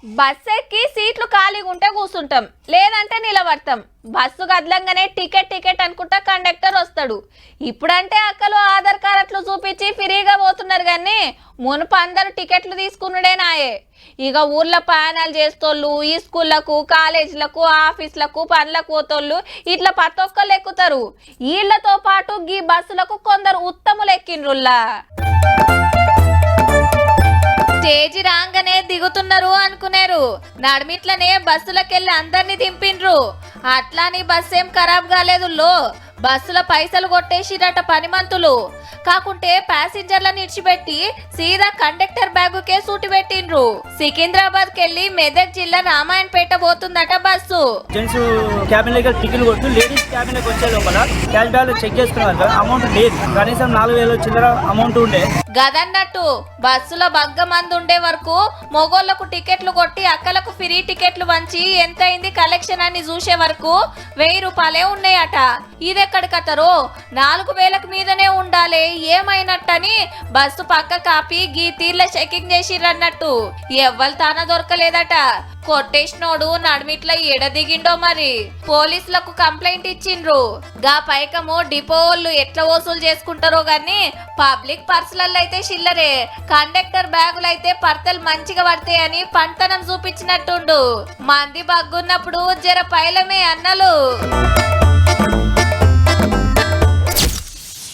Bus ఎక్కి సీట్లు ఖాళీగా ఉంటే కూర్చుంటాం, లేదంటే నిలబడతాం. బస్సు కదలంగానే టికెట్ టికెట్ అనుకుంటా కండక్టర్ వస్తాడు. ఇప్పుడంటే అక్కలు ఆధార్ కార్డులు చూపించి ఫ్రీగా పోతున్నారు, కానీ మునుపు అందరూ టికెట్లు తీసుకున్నాడేనాయే. ఇక ఊర్లో ప్రయాణాలు చేస్తోళ్ళు, ఈ స్కూళ్లకు, కాలేజీలకు, ఆఫీసులకు, పనులకు పోతోళ్ళు ఇట్లా ప్రతి ఒక్కళ్ళు ఎక్కుతారు. వీళ్లతో పాటు ఈ బస్సులకు కొందరు ఉత్తములు ఎక్కిండ్రుల్లా. స్టేజి రాగానే దిగుతున్నారు అనుకున్నారు, నడిమిట్లనే బస్సులకెళ్ళి అందరినీ దింపిండ్రు. అట్లాని బస్సు ఏం ఖరాబ్ కాలేదు లో, బస్సుల పైసలు కొట్టేసిరట పనిమంతులు. కాకుంటే ప్యాసింజర్లను ఇడిచిపెట్టి సీదా కండక్టర్ బ్యాగుకే సూటి పెట్టిండ్రు. సికింద్రాబాద్ కెళ్లి మెదక్ జిల్లా రామాయణపేట పోతుందట బస్సు. జెంట్స్ క్యాబిన్ దగ్గర టికెట్ కొట్టు, లేడీస్ క్యాబిన్ లోకి వచ్చే లోపల క్యాష్ బ్యాగ్ చెక్ చేసుకున్నారు, అమౌంట్ లేదు, కనీసం 4000 చిల్లర అమౌంట్ ఉండే. గదన్నట్టు బస్సులో బగ్గ మంది ఉండే వరకు మొగోళ్లకు టికెట్లు కొట్టి అక్కలకు ఫ్రీ టికెట్లు వంచి ఎంత అయింది కలెక్షన్ అని చూసే వరకు 1000 రూపాయలే ఉన్నాయట. ఇదెక్కడి కథరో, 4000కు మీదనే ఉండాలి ఏమైనట్టని బస్సు పక్క కాపి గీ తీర్ల చెకింగ్ చేసిరన్నట్టు. ఎవ్వరు తాన దొరకలేదట. కొట్టేసినోడు నడిమిట్ల ఎడ దిగిండో మరి. పోలీసులకు కంప్లైంట్ ఇచ్చిండ్రు. గా పైకము డిపో వాళ్ళు ఎట్లా వసూలు చేసుకుంటారో గాని పబ్లిక్ పర్సులలో అయితే చిల్లరే, కండక్టర్ బ్యాగులు అయితే పర్తలు మంచిగా పడతాయని పంటనం చూపించినట్టుండు. మంది బగ్గున్నప్పుడు జర పైలమే అన్నలు.